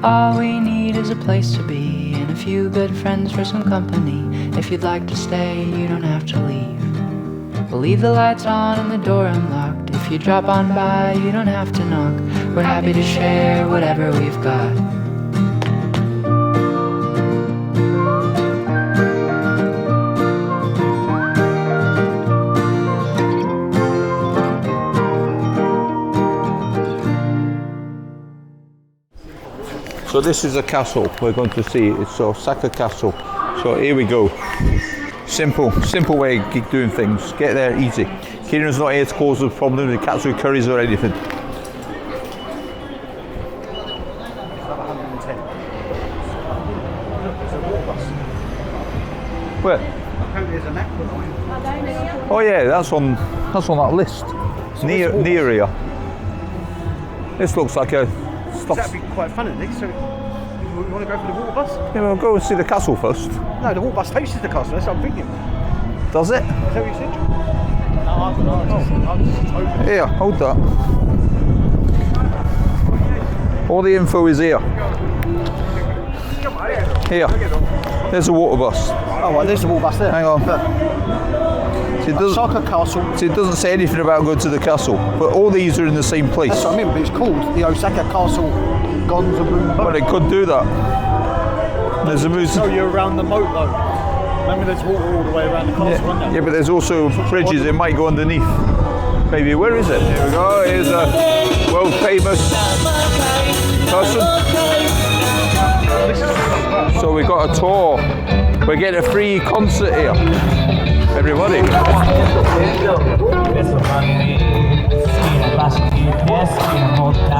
All we need is a place to be and a few good friends for some company. If you'd like to stay, you don't have to leave. We'll leave the lights on and the door unlocked. If you drop on by, you don't have to knock. We're happy to share whatever we've got. So this is a castle we're going to see. It's Osaka Castle. So here we go. Simple way of doing things. Get there easy. Kieran's not here to cause a problem with katsu curries or anything. Where? Oh yeah, that's on that list. Near here. This looks like a. That'd be quite fun, isn't it? So, you want to go for the water bus? Yeah, we'll go and see the castle first. No, the water bus takes you to the castle, that's what I'm thinking. Does it? Is that what you said? No, I'm just hoping. Here, hold that. All the info is here. Here. There's a water bus. Oh, right, there's the water bus there. Hang on. Osaka Castle. See, it doesn't say anything about going to the castle, but all these are in the same place. That's what I mean, but it's called the Osaka Castle Gonzaboom Boat. Well, it could do that. There's a moose. So you're around the moat though. Remember there's water all the way around the castle, isn't there? Yeah, but there's also bridges, it might go underneath. Maybe, where is it? Here we go, here's a world famous person. So we got a tour. We're getting a free concert here. Everybody.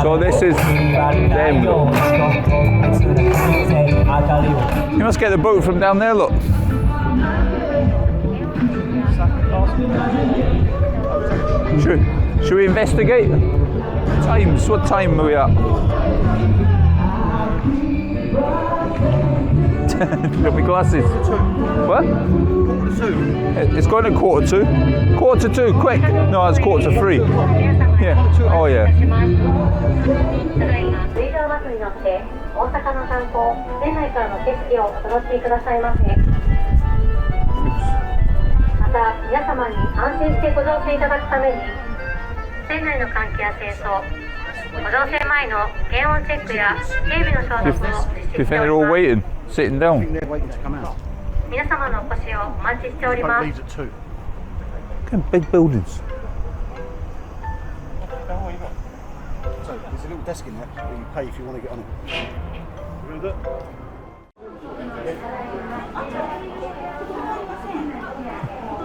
So this is them. You must get the boat from down there, look. Should we investigate? Times, what time are we at? Got my glasses. What? It's going at 1:45. 1:45, quick! No, it's 1:45. Yeah. Oh yeah. Do you think they're all waiting, sitting down? I think they're waiting to come out. Boat leaves at 2. Look at big buildings. So there's a little desk in there where you pay if you want to get on it.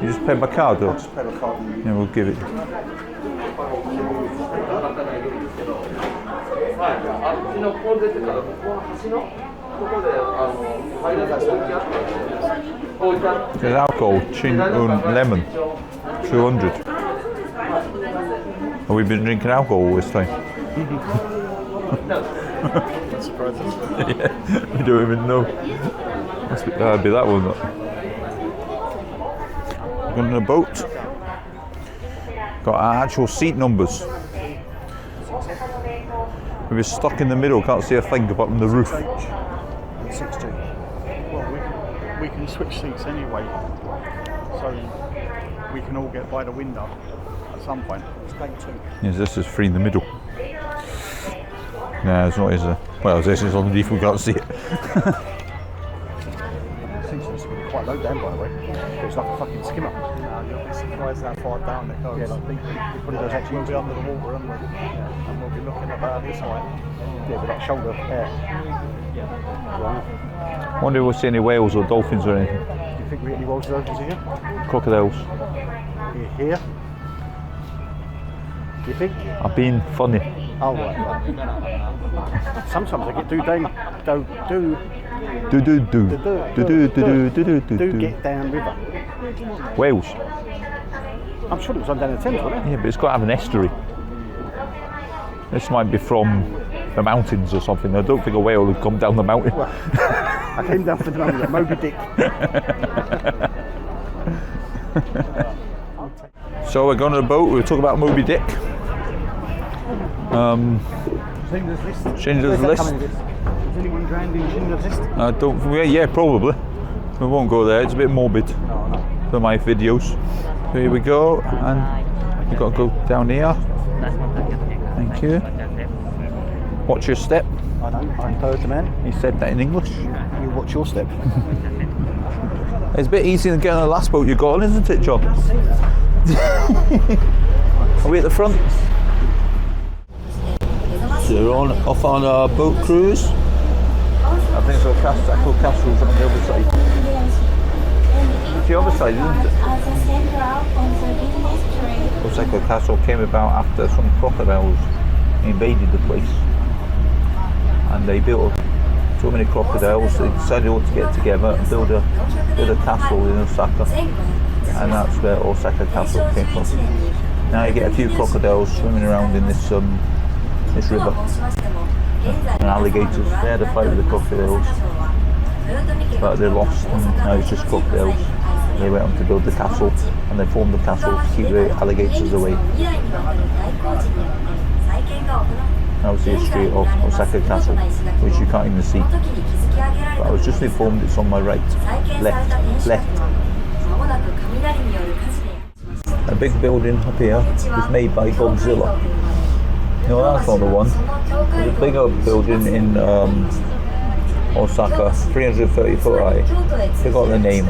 You just pay by card or? Just pay by card. Yeah, we'll give it. There's alcohol, chin and lemon, 200. Have we been drinking alcohol all this time? That's surprising. Yeah, we don't even know. That'd be that one. Going on a boat. Got our actual seat numbers. We were stuck in the middle, can't see a thing apart from the roof. 16. Well, we can switch seats anyway, so we can all get by the window at some point. It's paying 2. Yes, this is free in the middle. Nah, it's not, is it? Well, this is underneath, we can't see it. I think it's quite low down, by the way. It's like a fucking skimmer. You'll be surprised how far down it goes. Yeah, like it probably goes actually We'll be under the water, and we'll be looking about this way. yeah, with that shoulder air. Right. Wonder if we'll see any whales or dolphins or anything. Do you think we get any whales or dolphins here? Crocodiles. Here? Do you think? I've been funny. Oh, right. Sometimes I get do get down river. Whales. I'm sure it was on down the Thames, wasn't it? Yeah, but it's got to have an estuary. This might be from the mountains or something. I don't think a whale would come down the mountain. Well, I came down for the mountain at Moby Dick. So we're going on a boat. We'll talk about Moby Dick. Schindler's List. Schindler's List. anyone drowned in Schindler's List? I don't. Yeah, probably. We won't go there. It's a bit morbid for my videos. So here we go, and you've got to go down here. Thank you. Watch your step. I know, I heard the man. He said that in English. You watch your step. It's a bit easier than getting on the last boat you got on, isn't it, John? Are we at the front? So we're off on a boat cruise. I think so. Osaka Castle's on the other side. It's the other side, isn't it? Osaka Castle came about after some crocodiles invaded the place, and they built so many crocodiles they decided all to get together and build a castle in Osaka, and that's where Osaka Castle came from. Now you get a few crocodiles swimming around in this river, and alligators. They had a fight with the crocodiles, but they're lost, and now it's just crocodiles. They went on to build the castle, and they formed the castle to keep the alligators away. That was the history of Osaka Castle, which you can't even see. But I was just informed it's on my right, left. A big building up here was made by Godzilla. No, that's not the one. There's a bigger building in Osaka, 330 foot high. Forgot the name.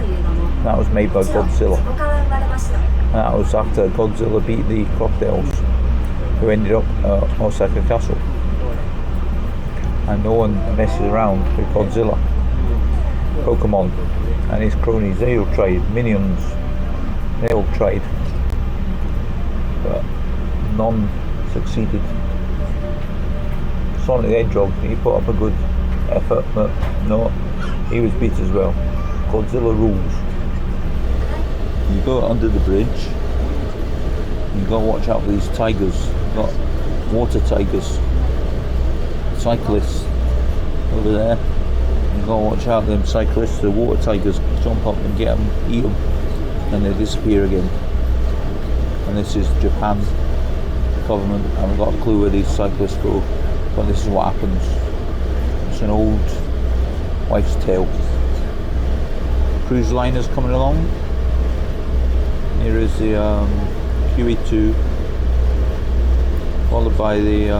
That was made by Godzilla. And that was after Godzilla beat the crocodiles, who ended up at Osaka Castle. And no one messes around with Godzilla. Pokemon and his cronies, they all tried. Minions, they all tried. But none succeeded. Sonic the Hedgehog, he put up a good effort, but no, he was beat as well. Godzilla rules. You go under the bridge, you got to watch out for these tigers. You've got water tigers, cyclists over there. You got to watch out for them cyclists. The water tigers jump up and get them, eat them, and they disappear again. And this is Japan government. I haven't got a clue where these cyclists go, but this is what happens. It's an old wife's tale. Cruise liners coming along. Here is the QE2, followed by the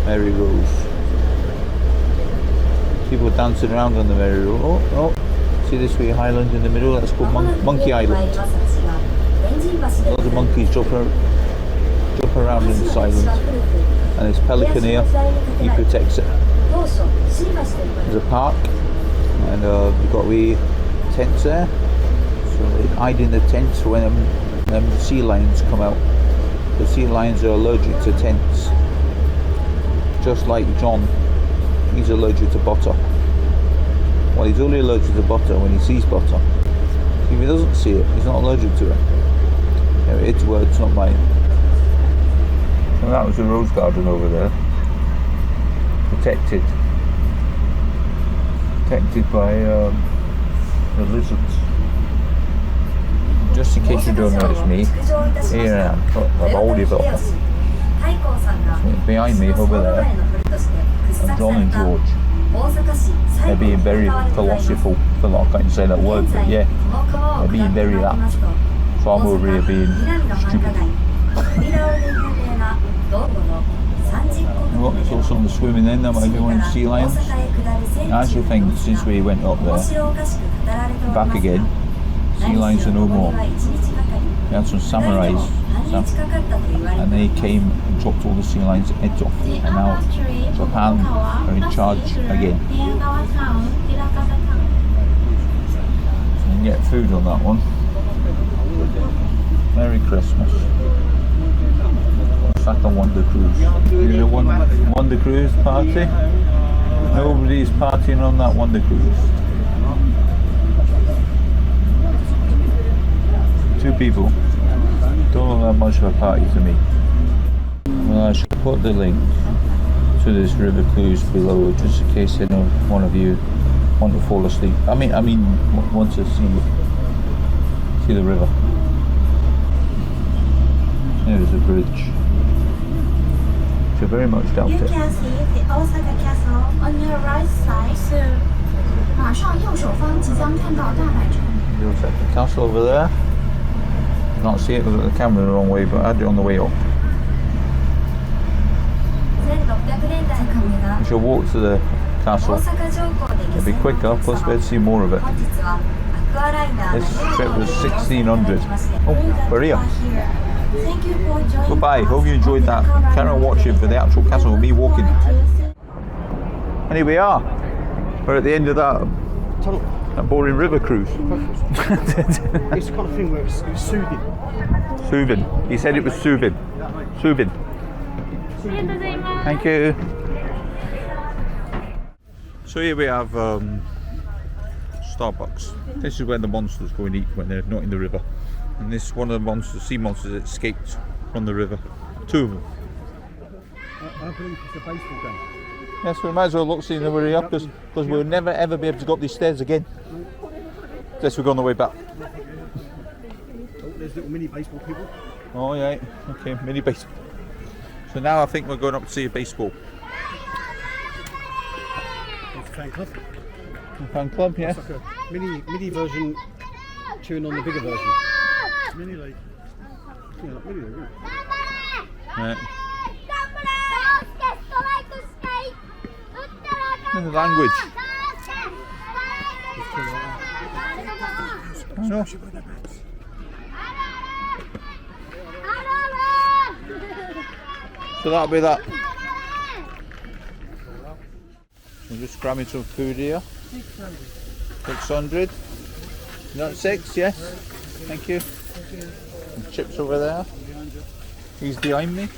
Mary Rose. People dancing around on the Mary Rose. Oh, see this wee island in the middle? That's called Monkey Island. Lots of monkeys jumping around in this island. And this pelican here, he protects it. There's a park, and you've got wee tents there. So they hide in the tents when them sea lions come out. The sea lions are allergic to tents. Just like John, he's allergic to butter. Well, he's only allergic to butter when he sees butter. If he doesn't see it, he's not allergic to it. It's words, not mine. And that was the rose garden over there. Protected by the lizards. Just in case you don't notice me, here I am, the Baldy building. Behind me over there are John and George. They're being very philosophical. I can't even say that word, but yeah, they're being very that. So I'm over here being stupid. Look, there's also some swimming in. There might be one of the sea lions. I actually think since we went up there, back again, sea lions are no more. We had some samurais, and they came and chopped all the sea lions' heads off, and now Japan are in charge again. So you can get food on that one. Merry Christmas. Osaka Wonder Cruise. You know, Wonder Cruise party? Nobody's partying on that Wonder Cruise. 2 people. Don't look that much of a party to me. Well, I should put the link to this river cruise below, just in case one of you want to fall asleep. I mean, want to see the river. There's a bridge. which I very much doubt You it. can see the Osaka Castle on your right side soon. 马上右手方即将看到大阪城。 The Osaka Castle over there. Can't see it because the camera the wrong way, but I had it on the way up. 1600年代の紙が We shall walk to the 大 castle. 阪城港で It'll be quicker, plus we'll see more of it. 本日はアクアライナー This trip was 1600. Oh, we're here. Thank you for joining Goodbye, us hope you enjoyed that. Carry on watching for the actual castle with me walking. And here we are. We're at the end of that boring river cruise. It's the kind of thing where it's soothing. Soothing. He said it was soothing. Soothing. Thank you. So here we have Starbucks. This is where the monsters go and eat when they're not in the river. And this is one of the monsters, sea monsters that escaped from the river. Two of them. I believe it's a baseball game. Yes, we might as well look seeing the way up because we'll never ever be able to go up these stairs again. Unless we go on the way back. Oh, there's little mini baseball people. Oh yeah, okay, mini baseball. So now I think we're going up to see a baseball. It's a fan club. Fan club, yeah. It's like a mini version cheering on the bigger version. Mini league. Yeah, like mini league, isn't it? Right. The language. No. So that'll be that. I'm just grabbing some food here. 600. Not 6, yes. Thank you. Some chips over there. He's behind me.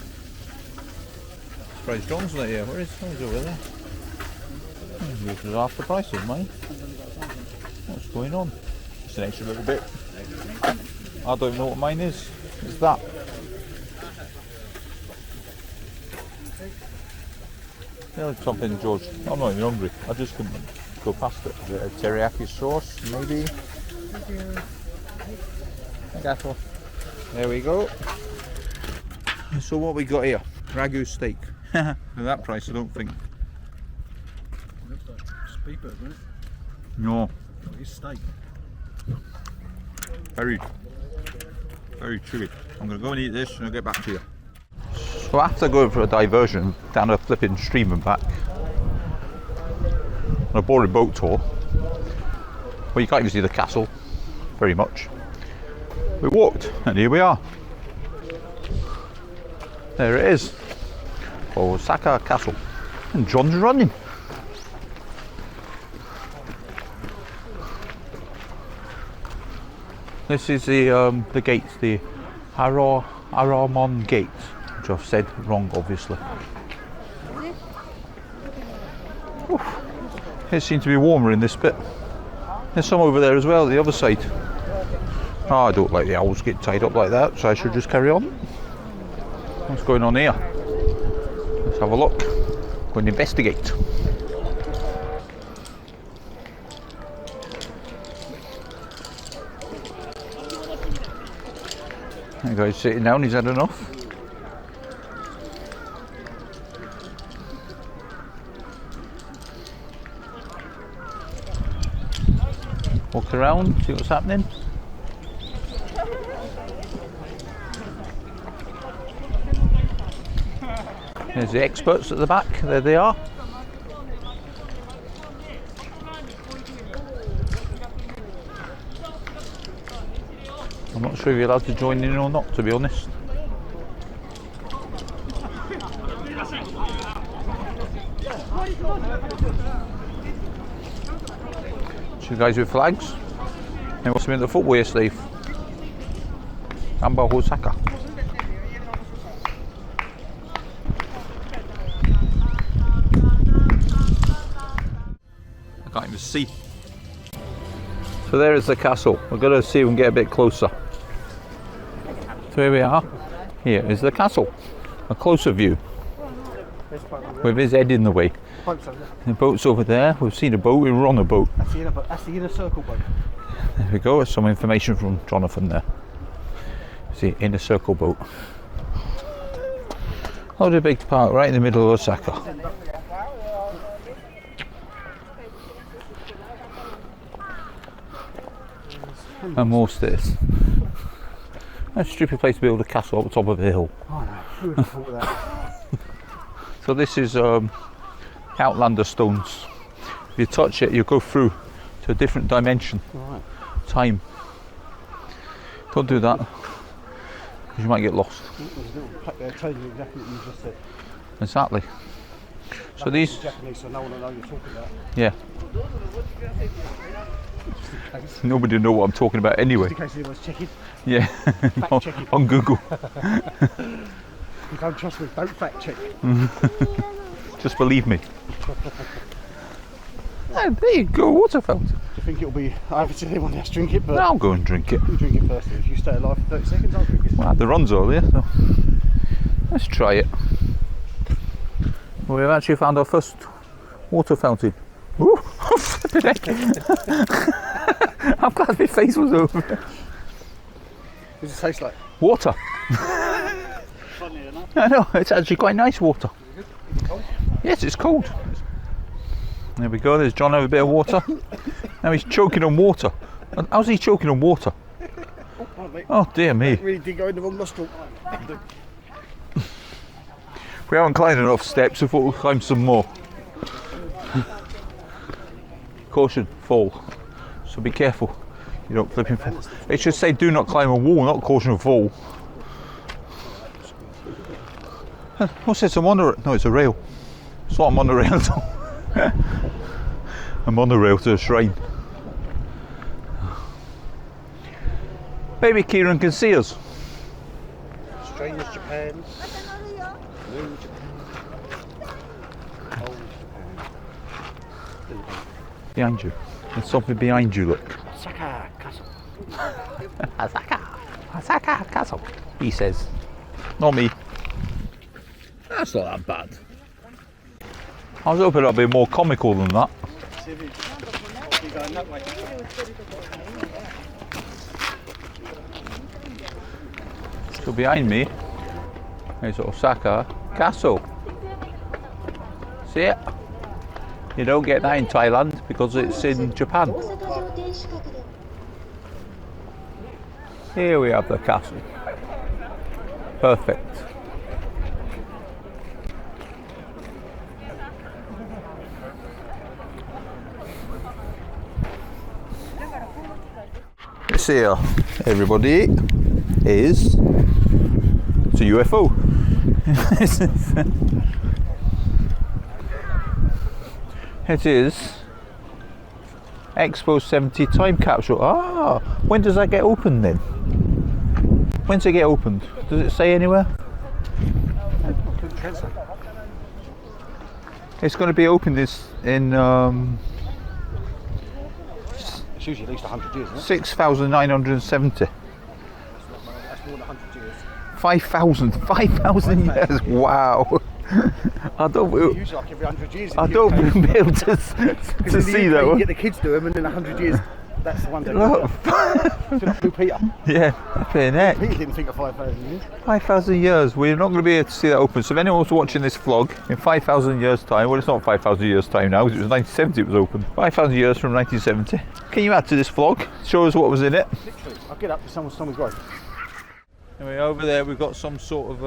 Surprised John's not here. Where is he? He's over there. This is half the price of mine. What's going on? Just an extra little bit. I don't even know what mine is. It's that. Yeah, like something, George. I'm not even hungry. I just couldn't go past it. Teriyaki sauce, maybe. Gato. There we go. So what we got here? Ragu steak. At that price, I don't think. Looks like speedbird, doesn't it? No. It's steak. Very chewy. I'm going to go and eat this and I'll get back to you. So after going for a diversion down a flipping stream and back on a boring boat tour, well, you can't even see the castle very much. We walked and here we are. There it is. Osaka Castle. And John's running. This is the gates, the Aramon Gate, which I've said wrong, obviously. Oof. It seems to be warmer in this bit. There's some over there as well, the other side. Oh, I don't like the owls get tied up like that, so I should just carry on. What's going on here? Let's have a look. Go and investigate. That guy's sitting down, he's had enough. Walk around, see what's happening. There's the experts at the back, there they are. I'm not sure if you're allowed to join in or not, to be honest. Two guys with flags. They must have been at the football yesterday. Gamba Osaka. I can't even see. So there is the castle. We're going to see if we can get a bit closer. So here we are. Here is the castle. A closer view. With his head in the way. The boat's over there. We've seen a boat. We were on a boat. That's the inner circle boat. There we go. Some information from Jonathan there. See, inner circle boat. What a big park right in the middle of Osaka. And more stairs. That's a stupid place to build a castle up the top of a hill. Oh no, who would have thought of that? So this is Outlander stones. If you touch it, you go through to a different dimension. Right. Time. Don't do that, because you might get lost. There's a little plaque there telling you exactly what you just said. Exactly. So That these, is Japanese, so no one will know you're talking about. yeah. Nobody will know what I'm talking about anyway. Just in case anyone's checking. Yeah. Fact checking. on Google. You don't trust me, don't fact check. Just believe me. Oh, there you go, water fountain. Do you think it'll be, I haven't seen anyone else drink it, but I'll go and drink it. you drink it first. If you stay alive for 30 seconds, I'll drink it. Well, the runs are there, so let's try it. Well, we've actually found our first water fountain. Woo! Flipping heck. I'm glad my face was over. What does it taste like? Water. Funny enough. I know, it's actually quite nice water. Yes, it's cold. There we go, there's John have a bit of water. Now he's choking on water. How's he choking on water? Oh dear me. It really did go in the wrong nostril. We haven't climbed enough steps, I thought we'll climb some more. Caution, fall. So be careful. You don't flip and fall. It should say do not climb a wall, not caution fall. What's this, a monorail? No, it's a rail. It's not a monorail at all. A monorail to a shrine. Maybe Kieran can see us. Strange Japan. New Japan. Old Japan. Behind you. There's something behind you, look. Osaka Castle. Osaka Castle, he says. Not me. That's not that bad. I was hoping it'd be more comical than that. See if it's going that way. So behind me is Osaka Castle. See it? You don't get that in Thailand because it's in Japan. Here we have the castle. Perfect. This here, everybody, is it's a UFO. It is Expo 70 time capsule. Ah, when does that get opened then? When's it get opened? Does it say anywhere? It's going to be opened in It's usually at least 100 years, isn't it? 6,970. That's more than 100 years. 5,000 years. Wow. I don't. Usually like every 100 years. I don't be able to see that You one. get the kids do them, and then 100 years. That's the one they Look. do. Peter. Yeah, flipping heck. Peter didn't think of 5,000 years. 5,000 years. We're not going to be able to see that open. So if anyone's watching this vlog in 5,000 years time, well, it's not 5,000 years time now, because it was 1970 it was open. 5,000 years from 1970. Can you add to this vlog? Show us what was in it. Literally, I'll get up to someone's grave. Anyway, over there we've got some sort of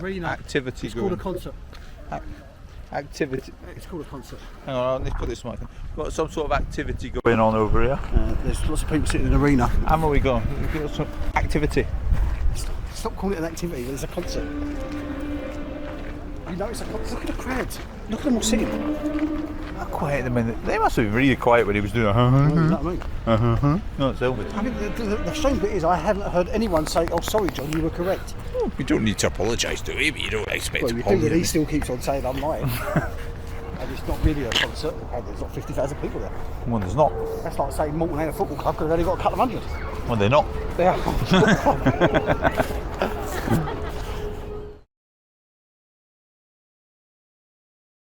Arena. activity It's going. called a concert. Activity. It's called a concert. Hang on, let's put this mic on. We've got some sort of activity going on over here. There's lots of people sitting in an arena. How are we going? We've got some activity. Stop calling it an activity, there's a concert. You know it's a concert. Look at the crowds. Look at them all sitting. How quiet at the minute. They must have been really quiet when he was doing it. You know what I mean? No, it's over. I mean, the strange bit is I haven't heard anyone say, "Oh, sorry, John, you were correct." We don't need to apologise to him, but you don't expect Well, to you think that he apologise. still keeps on saying I'm lying. And it's not really a concert. And there's not 50,000 people there. Well, there's not. That's like saying Morton ain't a football club because they've only got a couple of hundred. Well, they're not. They are.